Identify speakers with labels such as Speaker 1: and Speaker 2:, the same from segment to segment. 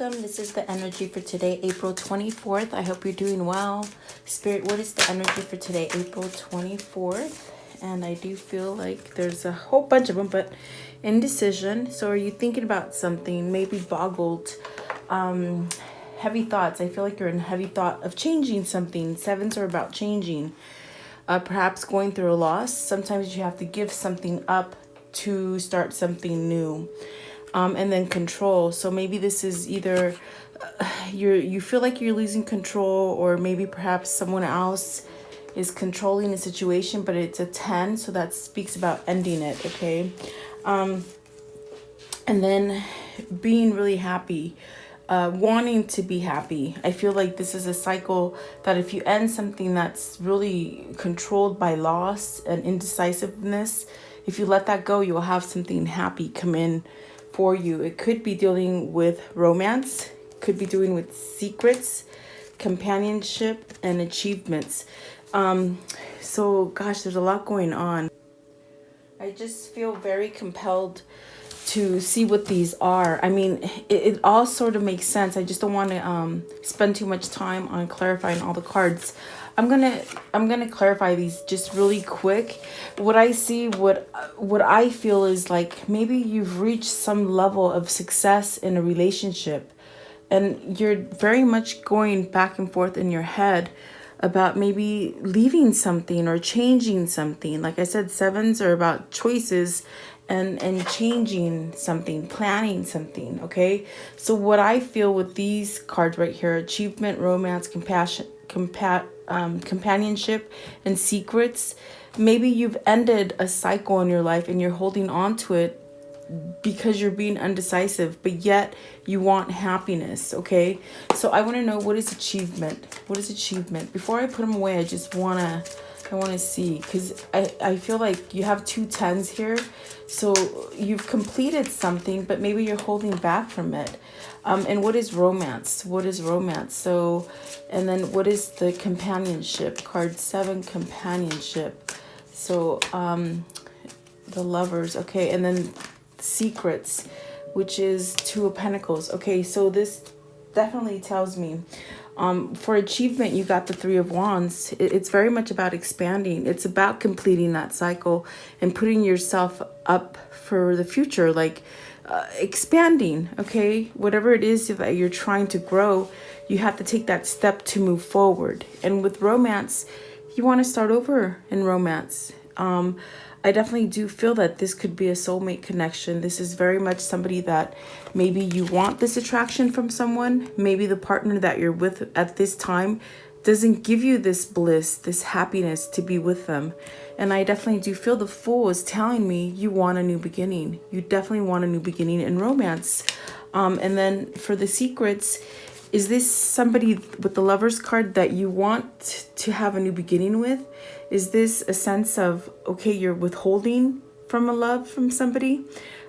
Speaker 1: welcome. This is the energy for today, April 24th. I hope you're doing well. Spirit, what is the energy for today, April 24th? And I do feel like there's a whole bunch of them, but indecision. So are you thinking about something, maybe boggled, heavy thoughts? I feel like you're in heavy thought of changing something. Sevens are about changing. Perhaps going through a loss. Sometimes you have to give something up to start something new. And then control. So maybe this is either you feel like you're losing control, or maybe perhaps someone else is controlling the situation, but it's a 10, so that speaks about ending it, okay? And then being really happy, wanting to be happy. I feel like this is a cycle that if you end something that's really controlled by loss and indecisiveness, if you let that go, you'll have something happy come in for you. It could be dealing with romance, could be dealing with secrets, companionship, and achievements. So gosh, there's a lot going on. I just feel very compelled to see what these are. I mean, it all sort of makes sense. I just don't want to spend too much time on clarifying all the cards. I'm gonna clarify these just really quick. What I see, what I feel is like maybe you've reached some level of success in a relationship, and you're very much going back and forth in your head about maybe leaving something or changing something. Like I said, sevens are about choices and changing something, planning something, okay? So what I feel with these cards right here, achievement, romance, compassion, companionship, and secrets, maybe you've ended a cycle in your life and you're holding on to it because you're being undecisive, but yet you want happiness, okay? So I want to know, what is achievement? What is achievement? Before I put them away, I want to see, because I feel like you have 2 10s here. So you've completed something, but maybe you're holding back from it. And what is romance? What is romance? So, and then what is the companionship? Card 7, companionship. So the lovers, okay. And then secrets, which is 2 of Pentacles. Okay, so this definitely tells me for achievement, you got the 3 of Wands. It's very much about expanding. It's about completing that cycle and putting yourself up for the future, like expanding, okay? Whatever it is that you're trying to grow, you have to take that step to move forward. And with romance, you want to start over in romance. I definitely do feel that this could be a soulmate connection. This is very much somebody that maybe you want this attraction from someone. Maybe the partner that you're with at this time doesn't give you this bliss, this happiness to be with them. And I definitely do feel the Fool is telling me you want a new beginning. You definitely want a new beginning in romance. And then for the secrets, is this somebody with the Lover's card that you want to have a new beginning with? Is this a sense of, okay, you're withholding from a love from somebody?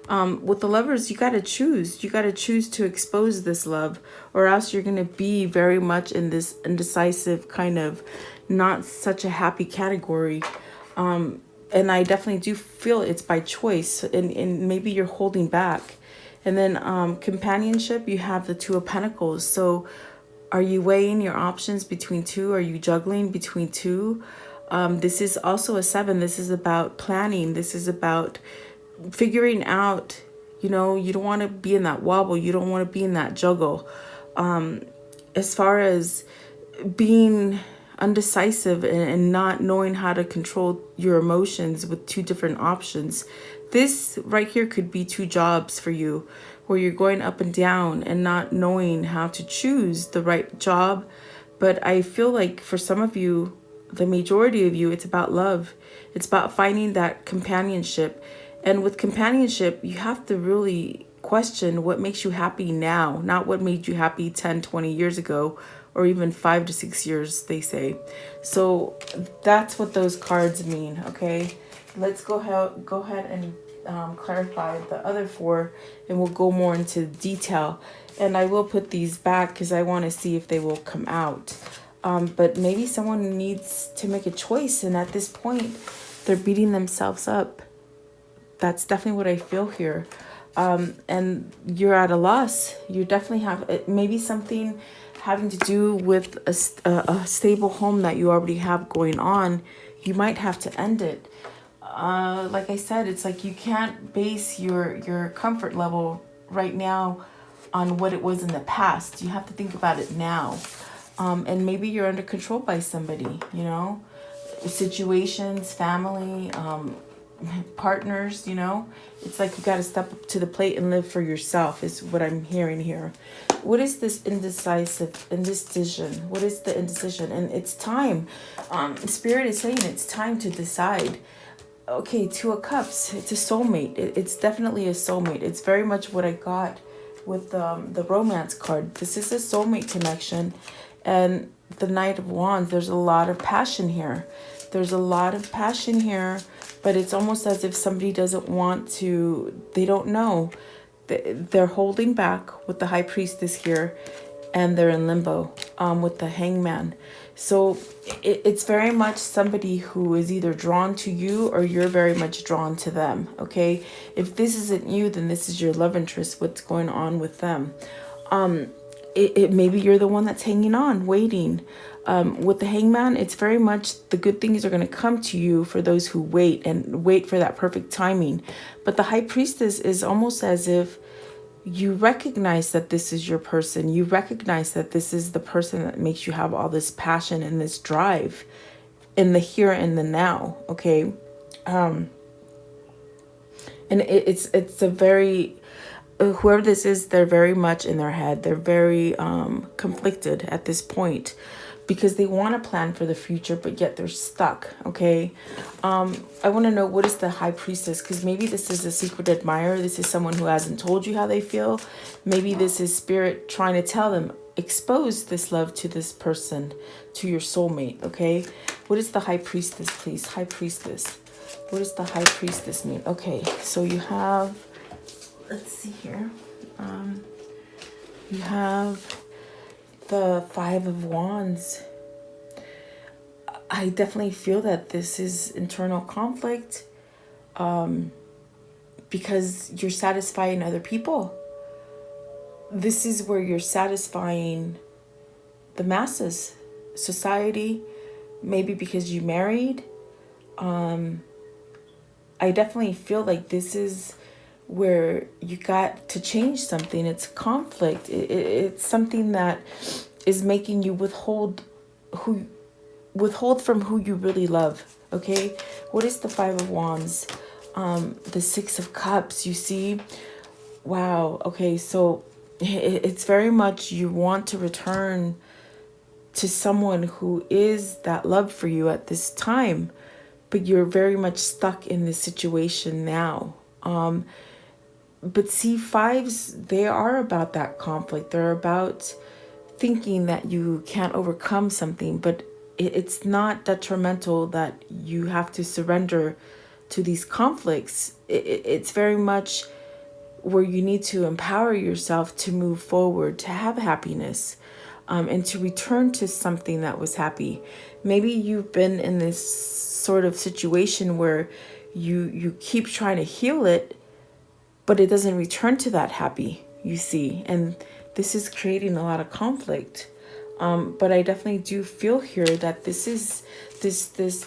Speaker 1: With the Lovers, you got to choose. You got to choose to expose this love, or else you're going to be very much in this indecisive kind of not such a happy category. And I definitely do feel it's by choice, and maybe you're holding back. And then companionship, you have the 2 of Pentacles. So are you weighing your options between 2? Are you juggling between 2? This is also a 7. This is about planning. This is about figuring out, you know, you don't want to be in that wobble. You don't want to be in that juggle. As far as being undecisive and not knowing how to control your emotions with 2 different options. This right here could be 2 jobs for you, where you're going up and down and not knowing how to choose the right job. But I feel like for some of you, the majority of you, it's about love. It's about finding that companionship. And with companionship, you have to really question what makes you happy now, not what made you happy 10, 20 years ago, or even 5 to 6 years, they say. So that's what those cards mean, okay? Let's go ahead and clarify the other 4, and we'll go more into detail. And I will put these back because I want to see if they will come out. But maybe someone needs to make a choice, and at this point, they're beating themselves up. That's definitely what I feel here. and you're at a loss. You definitely have maybe something having to do with a stable home that you already have going on. You might have to end it. Like I said, it's like you can't base your comfort level right now on what it was in the past. You have to think about it now. And maybe you're under control by somebody, you know, situations, family, partners, you know. It's like you got to step up to the plate and live for yourself is what I'm hearing here. What is this indecision? What is the indecision? And it's time. Spirit is saying it's time to decide. Okay, Two of Cups, it's a soulmate. It's definitely a soulmate. It's very much what I got with the romance card. This is a soulmate connection. And the Knight of Wands, there's a lot of passion here. There's a lot of passion here, but it's almost as if somebody doesn't want to, they don't know. They're holding back with the High Priestess here, and they're in limbo with the Hangman. So it's very much somebody who is either drawn to you or you're very much drawn to them, okay? If this isn't you, then this is your love interest, what's going on with them. Maybe you're the one that's hanging on, waiting. With the Hangman, it's very much the good things are going to come to you for those who wait and wait for that perfect timing. But the High Priestess is almost as if you recognize that this is your person. You recognize that this is the person that makes you have all this passion and this drive in the here and the now, okay? And it's a very, whoever this is, they're very much in their head. They're very conflicted at this point because they want to plan for the future, but yet they're stuck, okay? I want to know, what is the High Priestess? Because maybe this is a secret admirer. This is someone who hasn't told you how they feel. Maybe this is Spirit trying to tell them, expose this love to this person, to your soulmate, okay? What is the High Priestess, please? High Priestess. What does the High Priestess mean? Okay, so you have, let's see here. You have the Five of Wands. I definitely feel that this is internal conflict because you're satisfying other people. This is where you're satisfying the masses, society, maybe because you married. I definitely feel like this is where you got to change something. It's conflict. It's something that is making you withhold from who you really love. Okay, what is the Five of Wands? The Six of Cups. You see, wow. Okay, so it's very much you want to return to someone who is that love for you at this time, but you're very much stuck in this situation now. But see, fives, they are about that conflict. They're about thinking that you can't overcome something, but it's not detrimental that you have to surrender to these conflicts. It's very much where you need to empower yourself to move forward, to have happiness, and to return to something that was happy. Maybe you've been in this sort of situation where you keep trying to heal it, but it doesn't return to that happy, you see. And this is creating a lot of conflict. But I definitely do feel here that this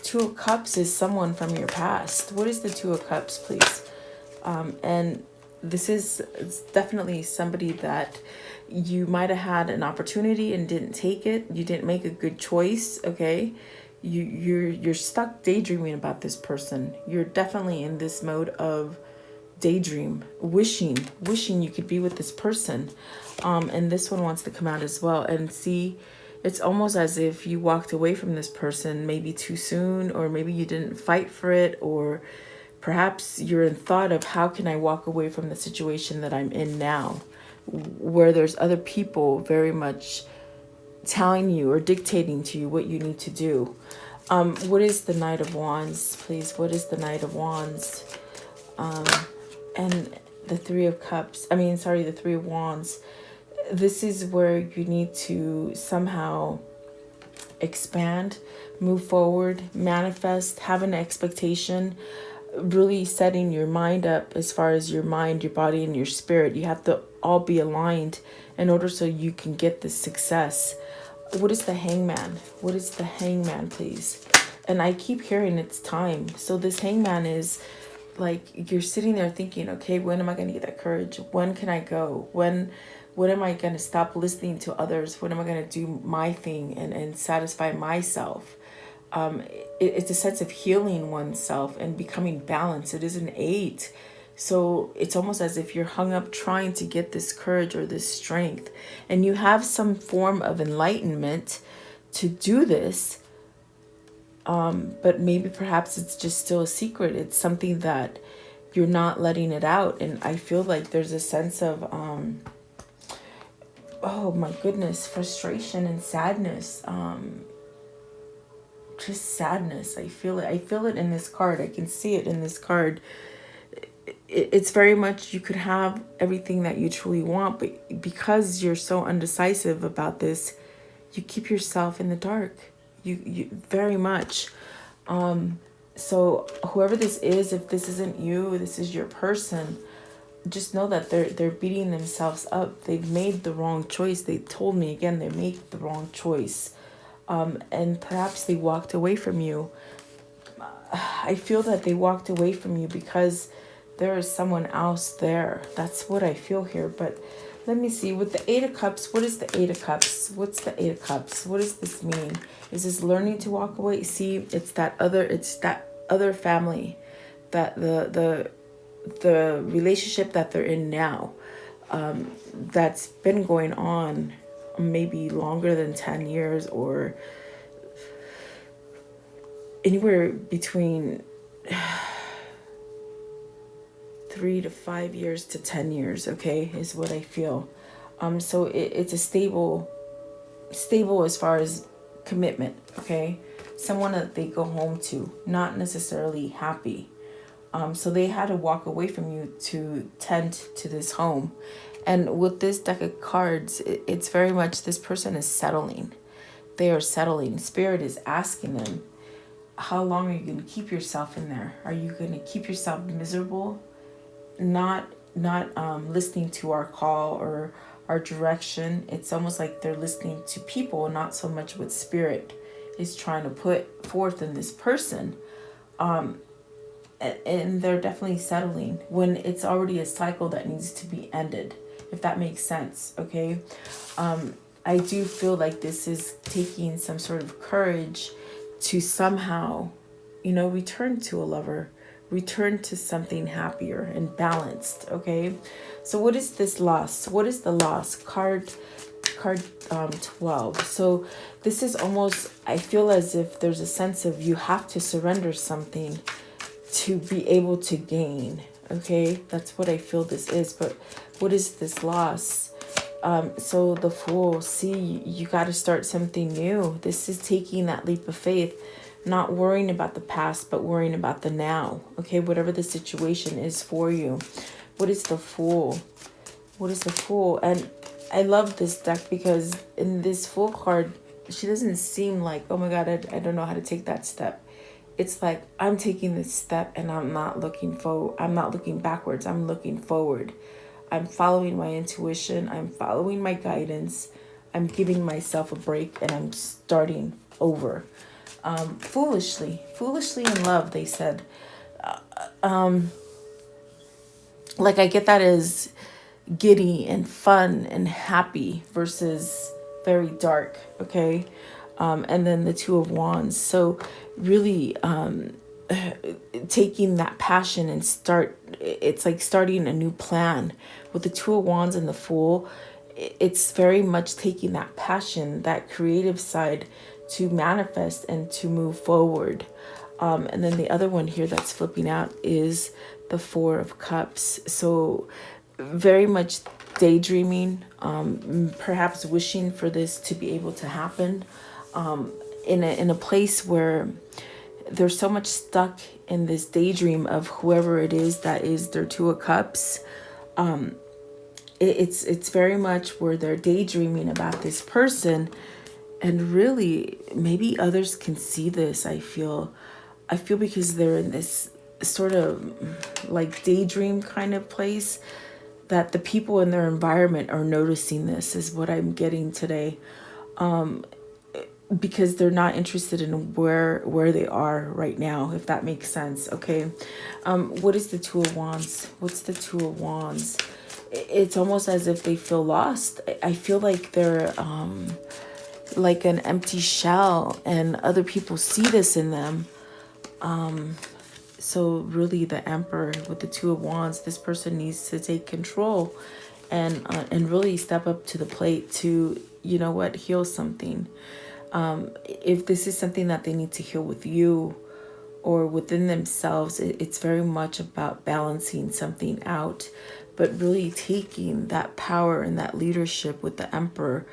Speaker 1: Two of Cups is someone from your past. What is the Two of Cups, please? And this is definitely somebody that you might have had an opportunity and didn't take it. You didn't make a good choice, okay? You're stuck daydreaming about this person. You're definitely in this mode of daydream, wishing you could be with this person. And this one wants to come out as well. And see, it's almost as if you walked away from this person maybe too soon, or maybe you didn't fight for it, or perhaps you're in thought of how can I walk away from the situation that I'm in now, where there's other people very much telling you or dictating to you what you need to do. What is the Knight of Wands, please? What is the Knight of Wands? And the Three of Cups. The Three of Wands. This is where you need to somehow expand, move forward, manifest, have an expectation. really setting your mind up as far as your mind, your body, and your spirit. You have to all be aligned in order so you can get the success. What is the hangman? What is the hangman, please? And I keep hearing it's time. So this hangman is like you're sitting there thinking, okay, when am I going to get that courage? When can I go? When am I going to stop listening to others? When am I going to do my thing and satisfy myself? It's a sense of healing oneself and becoming balanced. It is an 8. So it's almost as if you're hung up trying to get this courage or this strength. And you have some form of enlightenment to do this. But maybe perhaps it's just still a secret. It's something that you're not letting it out. And I feel like there's a sense of, oh my goodness, frustration and sadness. Just sadness. I feel it. I feel it in this card. I can see it in this card. It's very much, you could have everything that you truly want, but because you're so undecisive about this, you keep yourself in the dark. You very much. So whoever this is, if this isn't you, this is your person, just know that they're beating themselves up. They've made the wrong choice. They told me again, they made the wrong choice. And perhaps they walked away from you. I feel that they walked away from you because there is someone else there. That's what I feel here. But let me see. With the 8 of Cups, what is the 8 of Cups? What's the 8 of Cups? What does this mean? Is this learning to walk away? See, it's that other family, that the relationship that they're in now, that's been going on maybe longer than 10 years or anywhere between 3 to 5 years to 10 years, okay, is what I feel. So it's a stable as far as commitment, okay? Someone that they go home to, not necessarily happy. So they had to walk away from you to tend to this home. And with this deck of cards, it's very much this person is settling. They are settling. Spirit is asking them, how long are you going to keep yourself in there? Are you going to keep yourself miserable? Not listening to our call or our direction. It's almost like they're listening to people, not so much what spirit is trying to put forth in this person. And they're definitely settling when it's already a cycle that needs to be ended, if that makes sense, okay? I do feel like this is taking some sort of courage to somehow, return to a lover, return to something happier and balanced, okay? So what is this loss? What is the loss? Card 12. So this is almost, I feel as if there's a sense of you have to surrender something to be able to gain, okay? That's what I feel this is. But what is this loss? So the Fool, see, you got to start something new. This is taking that leap of faith, not worrying about the past, but worrying about the now, okay? Whatever the situation is for you. What is the Fool? What is the Fool? And I love this deck because in this Fool card, she doesn't seem like, oh my God, I don't know how to take that step. It's like, I'm taking this step and I'm not looking forward. I'm not looking backwards. I'm looking forward. I'm following my intuition. I'm following my guidance. I'm giving myself a break and I'm starting over. Foolishly in love, they said. Like I get that as giddy and fun and happy versus very dark, okay? And then the Two of Wands. So really taking that passion and it's like starting a new plan. With the Two of Wands and the Fool, it's very much taking that passion, that creative side to manifest and to move forward. And then the other one here that's flipping out is the Four of Cups. So very much daydreaming, perhaps wishing for this to be able to happen, in a place where they're so much stuck in this daydream of whoever it is that is their Two of Cups. It's very much where they're daydreaming about this person, and really maybe others can see this. I feel because they're in this sort of like daydream kind of place, that the people in their environment are noticing this, is what I'm getting today. Because they're not interested in where they are right now, if that makes sense. Okay. What is the Two of Wands? What's the Two of Wands? It's almost as if they feel lost. I feel like they're like an empty shell, and other people see this in them. So really, the Emperor with the Two of Wands, this person needs to take control and really step up to the plate to, you know what, heal something. If this is something that they need to heal with you or within themselves, it's very much about balancing something out, but really taking that power and that leadership with the Emperor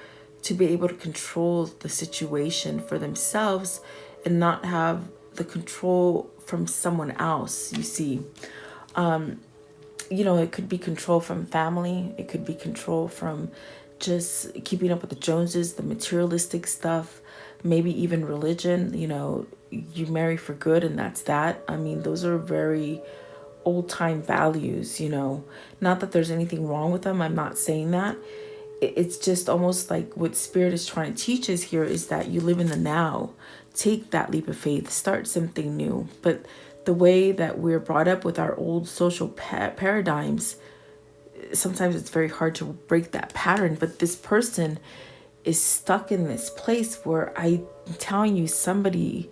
Speaker 1: to be able to control the situation for themselves and not have the control from someone else, you see. You know, it could be control from family. It could be control from just keeping up with the Joneses, the materialistic stuff, maybe even religion. You know, you marry for good and that's that. I mean, those are very old time values, you know. Not that there's anything wrong with them. I'm not saying that. It's just almost like what Spirit is trying to teach us here is that you live in the now. Take that leap of faith, start something new. But the way that we're brought up with our old social paradigms, sometimes it's very hard to break that pattern. But this person is stuck in this place where I'm telling you, somebody,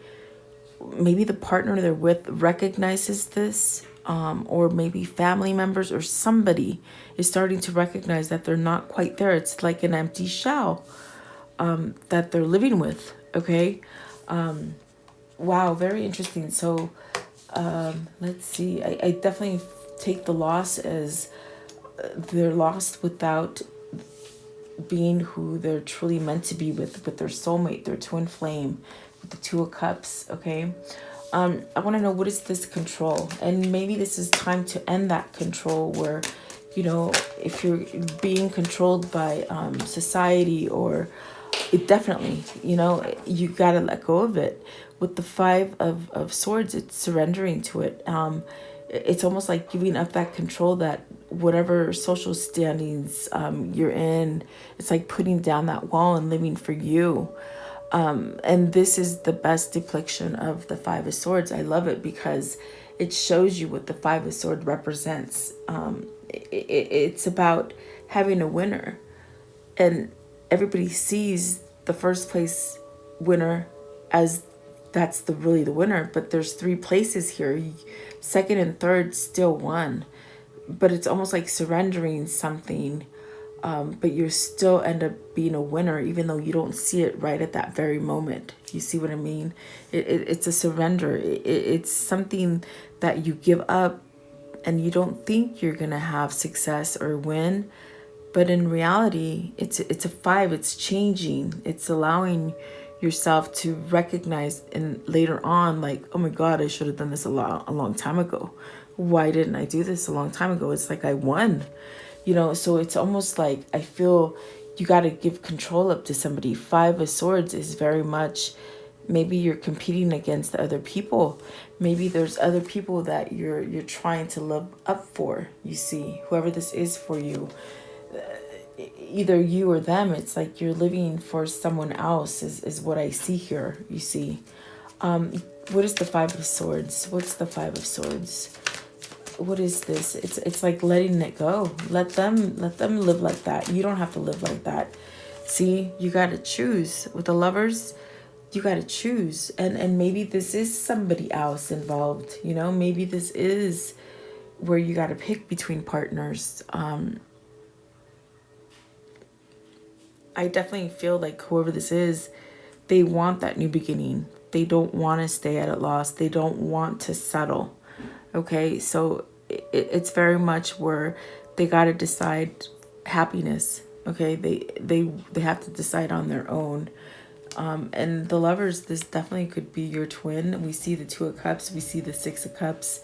Speaker 1: maybe the partner they're with recognizes this, or maybe family members or somebody is starting to recognize that they're not quite there. It's like an empty shell that they're living with. Okay. Wow, very interesting. So let's see. I definitely take the loss as they're lost without being who they're truly meant to be with their soulmate, their twin flame, with the Two of Cups. Okay. I want to know, what is this control? And maybe this is time to end that control where, you know, if you're being controlled by society, or it definitely, you know, you got to let go of it. With the Five of Swords, it's surrendering to it. It's almost like giving up that control, that whatever social standings you're in, it's like putting down that wall and living for you. And this is the best depiction of the Five of Swords. I love it because it shows you what the Five of Swords represents. It's about having a winner, and everybody sees the first place winner as that's really the winner. But there's three places here. Second and third still won, but it's almost like surrendering something. But you still end up being a winner, even though you don't see it right at that very moment. You see what I mean? It's a surrender. It's something that you give up, and you don't think you're going to have success or win. But in reality, it's a five. It's changing. It's allowing yourself to recognize, and later on, like, oh my God, I should have done this a long time ago. Why didn't I do this a long time ago? It's like I won. You know, so it's almost like I feel you got to give control up to somebody. Five of Swords is very much, maybe you're competing against other people. Maybe there's other people that you're trying to live up for. You see, whoever this is for you, either you or them, it's like you're living for someone else is what I see here. You see, what is the Five of Swords? What's the Five of Swords? What is this? It's like letting it go. Let them live like that. You don't have to live like that. See, you got to choose. With the Lovers, you got to choose. And maybe this is somebody else involved. You know, maybe this is where you got to pick between partners. I definitely feel like whoever this is, they want that new beginning. They don't want to stay at a loss. They don't want to settle. Okay, so it's very much where they got to decide happiness. Okay, they have to decide on their own. And the Lovers, this definitely could be your twin. We see the Two of Cups. We see the Six of Cups.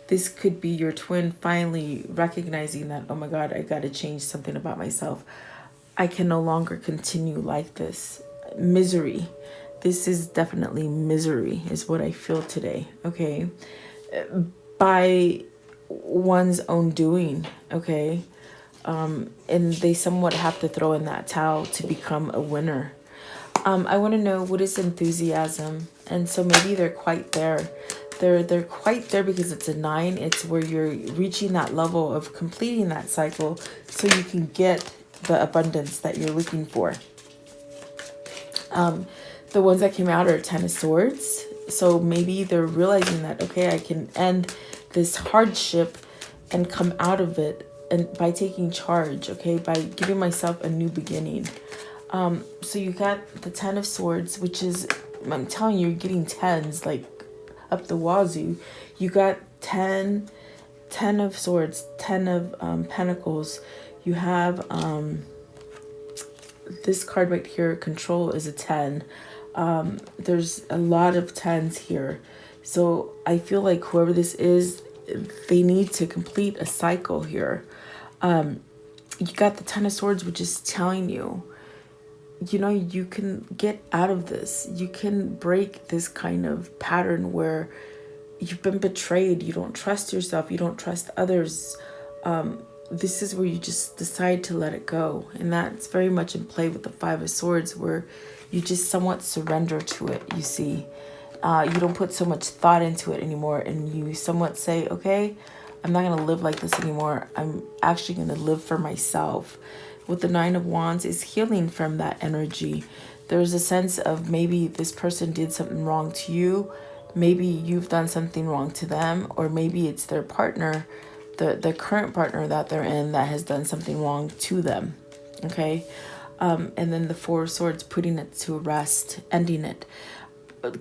Speaker 1: This could be your twin finally recognizing that, oh my God, I got to change something about myself. I can no longer continue like this. Misery. This is definitely misery is what I feel today. Okay. by one's own doing, okay? And they somewhat have to throw in that towel to become a winner. I want to know, what is enthusiasm? And so maybe they're quite there. They're quite there because it's a 9. It's where you're reaching that level of completing that cycle so you can get the abundance that you're looking for. The ones that came out are 10 of Swords. So maybe they're realizing that, okay, I can end this hardship and come out of it, and by taking charge, okay, by giving myself a new beginning. So you got the 10 of Swords, which is, I'm telling you, you're getting 10s like up the wazoo. You got 10 of Swords, 10 of Pentacles. You have this card right here, Control, is a 10. There's a lot of 10s here. So I feel like whoever this is, they need to complete a cycle here. You got the 10 of Swords, which is telling you, you know, you can get out of this. You can break this kind of pattern where you've been betrayed. You don't trust yourself. You don't trust others. This is where you just decide to let it go. And that's very much in play with the 5 of Swords, where you just somewhat surrender to it, you see. You don't put so much thought into it anymore. And you somewhat say, okay, I'm not going to live like this anymore. I'm actually going to live for myself. With the 9 of Wands is healing from that energy. There's a sense of maybe this person did something wrong to you. Maybe you've done something wrong to them. Or maybe it's their partner, the current partner that they're in, that has done something wrong to them. Okay? And then the 4 of Swords, putting it to rest, ending it.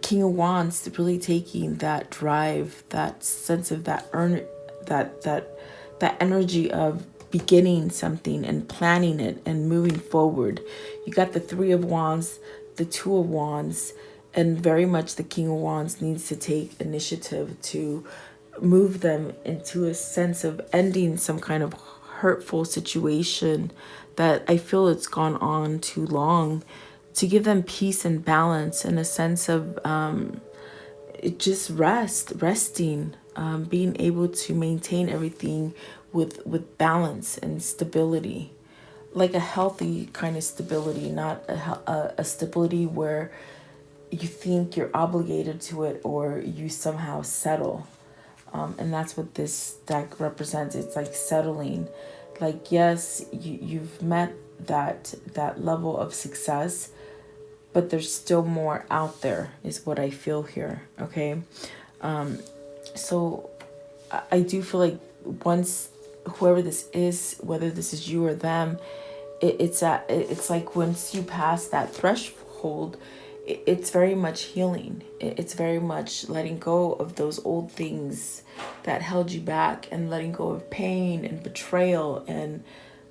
Speaker 1: King of Wands, really taking that drive, that sense of that energy of beginning something and planning it and moving forward. You got the 3 of Wands, the 2 of Wands, and very much the King of Wands needs to take initiative to move them into a sense of ending some kind of hurtful situation that I feel it's gone on too long, to give them peace and balance and a sense of just resting, being able to maintain everything with balance and stability, like a healthy kind of stability, not a stability where you think you're obligated to it or you somehow settle. And that's what this deck represents. It's like settling. Like, yes, you've met that level of success, but there's still more out there, is what I feel here. Okay. So I do feel like once whoever this is, whether this is you or them, it's like once you pass that threshold, it's very much healing. It's very much letting go of those old things that held you back, and letting go of pain and betrayal, and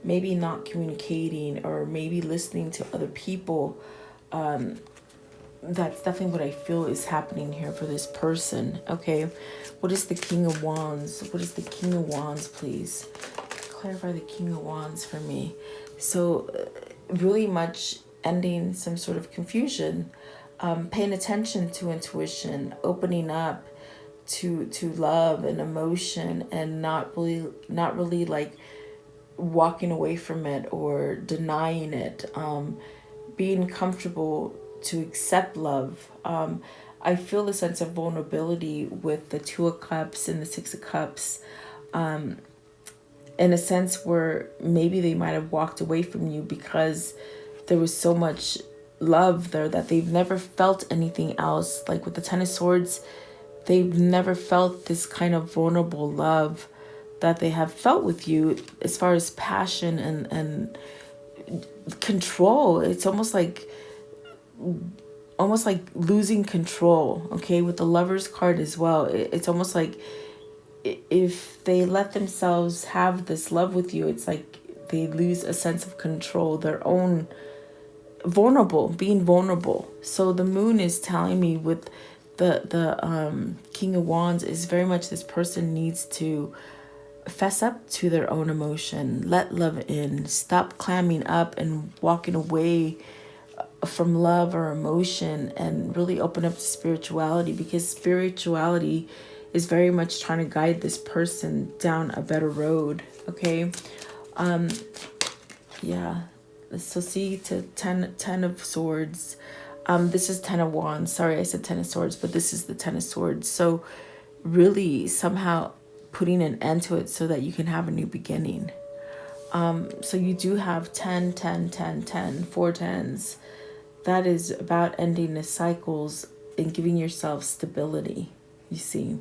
Speaker 1: maybe not communicating, or maybe listening to other people. That's definitely what I feel is happening here for this person. Okay, what is the King of Wands? What is the King of Wands, please? Clarify the King of Wands for me. So really much ending some sort of confusion, paying attention to intuition, opening up to love and emotion, and not really like walking away from it or denying it, being comfortable to accept love. I feel a sense of vulnerability with the 2 of Cups and the 6 of Cups, in a sense where maybe they might have walked away from you because there was so much love there that they've never felt anything else. Like with the 10 of Swords, they've never felt this kind of vulnerable love that they have felt with you, as far as passion and control. It's almost like losing control. Okay, with the Lovers card as well, it's almost like if they let themselves have this love with you, it's like they lose a sense of control, their own being vulnerable. So the Moon is telling me with the King of Wands is very much this person needs to fess up to their own emotion, let love in, stop clamming up and walking away from love or emotion, and really open up to spirituality, because spirituality is very much trying to guide this person down a better road. Okay. Yeah. So see to 10 of swords. This is 10 of wands. Sorry, I said 10 of swords, but this is the 10 of swords. So really somehow putting an end to it so that you can have a new beginning. So you do have 10, 10, 10, 10, 4 tens. That is about ending the cycles and giving yourself stability, you see,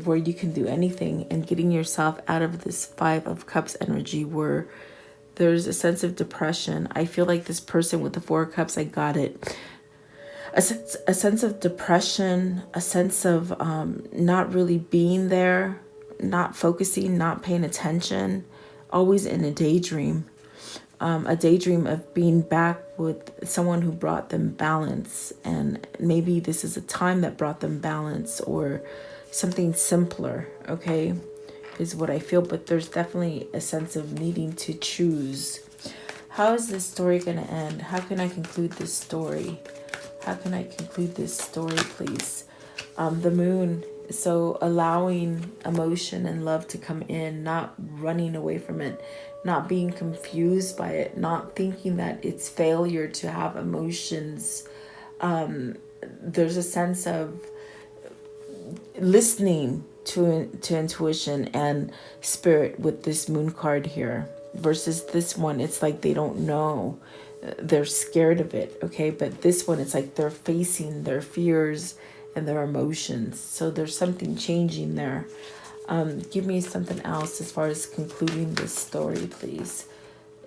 Speaker 1: where you can do anything, and getting yourself out of this 5 of cups energy where there's a sense of depression. I feel like this person with the 4 of cups, I got it. A sense of depression, a sense of not really being there, not focusing, not paying attention, always in a daydream of being back with someone who brought them balance. And maybe this is a time that brought them balance, or something simpler, okay, is what I feel. But there's definitely a sense of needing to choose. How is this story going to end? How can I conclude this story? How can I conclude this story, please? The moon. So allowing emotion and love to come in, not running away from it, not being confused by it, not thinking that it's failure to have emotions. There's a sense of listening to intuition and spirit with this moon card here, versus this one, it's like they don't know. They're scared of it, okay? But this one, it's like they're facing their fears and their emotions. So there's something changing there. Give me something else as far as concluding this story, please.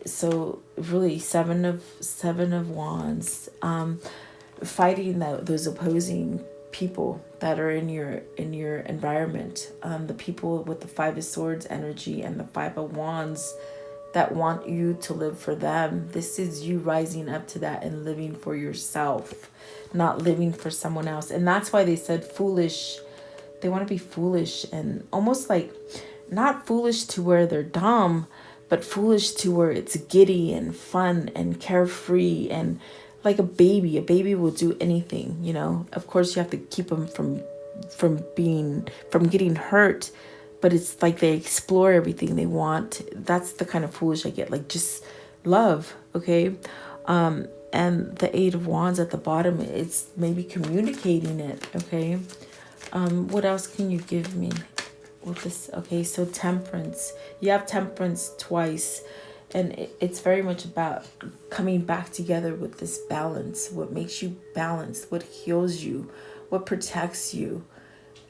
Speaker 1: So really, seven of wands, fighting those opposing people that are in your environment, the people with the 5 of swords energy and the 5 of wands that want you to live for them. This is you rising up to that and living for yourself, not living for someone else. And that's why they said foolish. They want to be foolish, and almost like not foolish to where they're dumb, but foolish to where it's giddy and fun and carefree, and like a baby. A baby will do anything, you know. Of course, you have to keep them from getting hurt, but it's like they explore everything they want. That's the kind of foolish I get, like just love, okay? And the 8 of wands at the bottom, it's maybe communicating it, okay? What else can you give me with this? Okay, so temperance. You have temperance twice, and it's very much about coming back together with this balance. What makes you balanced, what heals you, what protects you.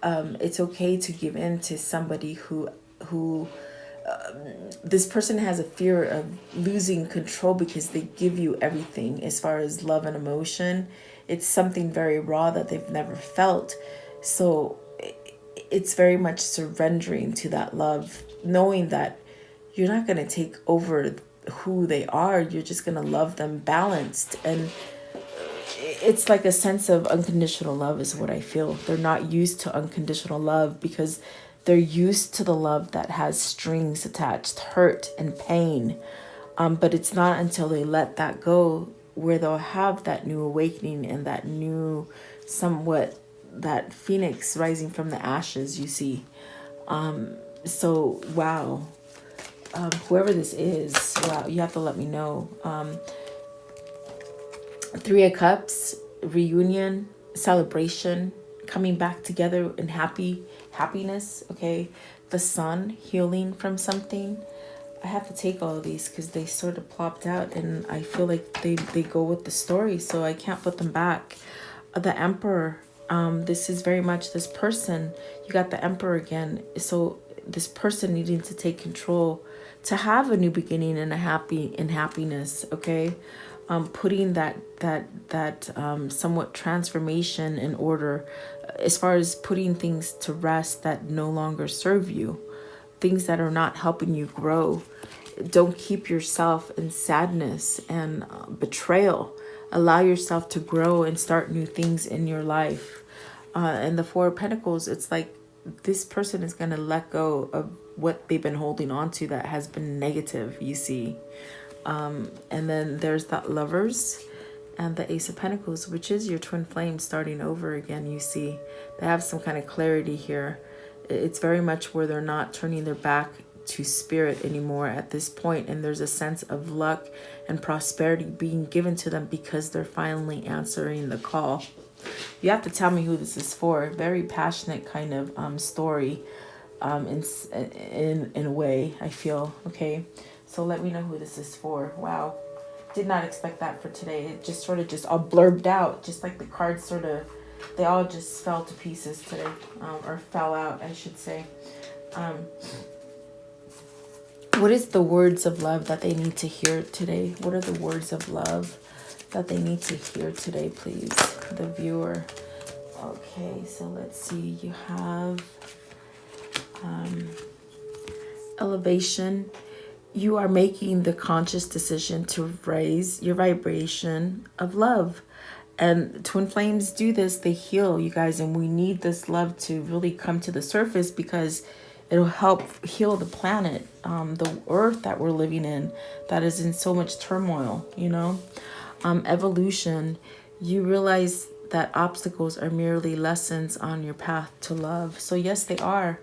Speaker 1: It's okay to give in to somebody who this person has a fear of losing control because they give you everything as far as love and emotion. It's something very raw that they've never felt. So it's very much surrendering to that love, knowing that you're not going to take over who they are. You're just going to love them balanced. And it's like a sense of unconditional love is what I feel. They're not used to unconditional love because they're used to the love that has strings attached, hurt and pain. But it's not until they let that go where they'll have that new awakening and that new somewhat that phoenix rising from the ashes, you see. So wow, whoever this is, wow, you have to let me know. 3 of cups, reunion, celebration, coming back together in happiness, okay? The sun, healing from something. I have to take all of these because they sort of plopped out, and I feel like they go with the story, so I can't put them back. The emperor. This is very much this person. You got the emperor again. So this person needing to take control to have a new beginning and happiness. Okay, putting that somewhat transformation in order, as far as putting things to rest that no longer serve you, things that are not helping you grow. Don't keep yourself in sadness and betrayal. Allow yourself to grow and start new things in your life. And the 4 of Pentacles, it's like this person is going to let go of what they've been holding on to that has been negative, you see. And then there's that Lovers. and the Ace of Pentacles, which is your twin flame starting over again. You see, they have some kind of clarity here. It's very much where they're not turning their back to spirit anymore at this point, and there's a sense of luck and prosperity being given to them because they're finally answering the call. You have to tell me who this is for. Very passionate kind of story, in a way, I feel. Okay, so let me know who this is for. Wow, did not expect that for today. It just sort of just all blurbed out, just like the cards sort of, they all just fell to pieces today, or fell out, I should say. What is the words of love that they need to hear today? What are the words of love that they need to hear today, please, the viewer? Okay, so let's see. You have elevation. You are making the conscious decision to raise your vibration of love. And twin flames do this. They heal, you guys. And we need this love to really come to the surface because it'll help heal the planet, the earth that we're living in, that is in so much turmoil, you know. Evolution. You realize that obstacles are merely lessons on your path to love. So yes, they are.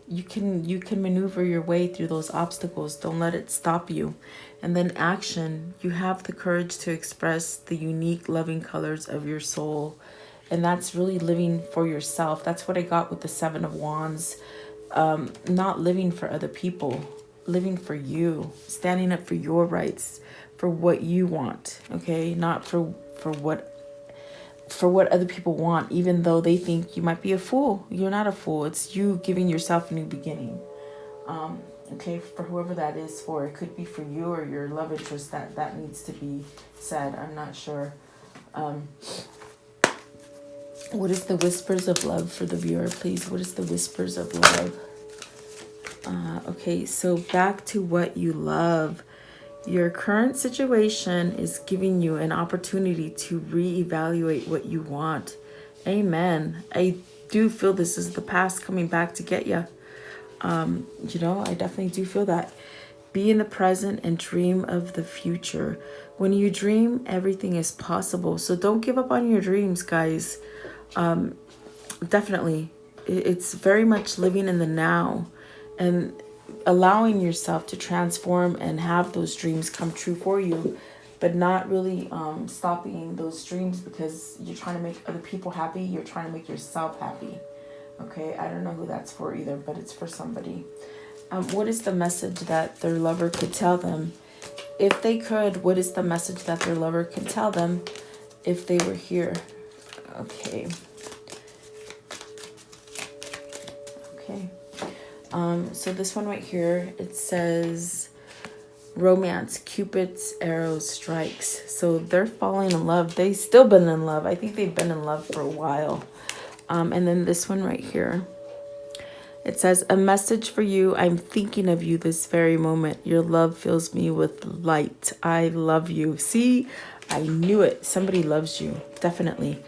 Speaker 1: You can maneuver your way through those obstacles. Don't let it stop you. And then action. You have the courage to express the unique loving colors of your soul. And that's really living for yourself. That's what I got with the Seven of Wands. Not living for other people, living for you, standing up for your rights, for what you want. Okay, not for what other people want, even though they think you might be a fool. You're not a fool. It's you giving yourself a new beginning. Okay, for whoever that is for. It could be for you or your love interest that needs to be said. I'm not sure. What is the whispers of love for the viewer, please? What is the whispers of love? Okay, so back to what you love. Your current situation is giving you an opportunity to reevaluate what you want. Amen. I do feel this is the past coming back to get you. You know, I definitely do feel that. Be in the present and dream of the future. When you dream, everything is possible. So don't give up on your dreams, guys. Definitely. It's very much living in the now and allowing yourself to transform and have those dreams come true for you, but not really stopping those dreams because you're trying to make other people happy. You're trying to make yourself happy. Okay, I don't know who that's for either, but it's for somebody. What is the message that their lover could tell them? If they could, what is the message that their lover could tell them if they were here? Okay. Okay. So this one right here, it says romance, Cupid's arrow strikes. So they're falling in love. They've still been in love. I think they've been in love for a while. And then this one right here, it says, a message for you. I'm thinking of you this very moment. Your love fills me with light. I love you. See, I knew it. Somebody loves you. Definitely.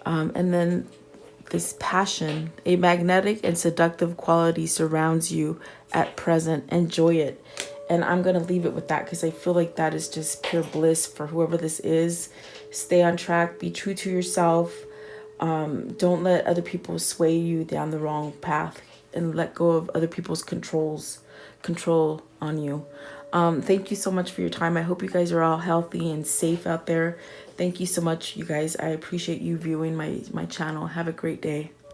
Speaker 1: And then this passion, a magnetic and seductive quality surrounds you at present. Enjoy it. And I'm going to leave it with that because I feel like that is just pure bliss for whoever this is. Stay on track. Be true to yourself. Don't let other people sway you down the wrong path and let go of other people's control on you. Thank you so much for your time. I hope you guys are all healthy and safe out there. Thank you so much, you guys. I appreciate you viewing my channel. Have a great day.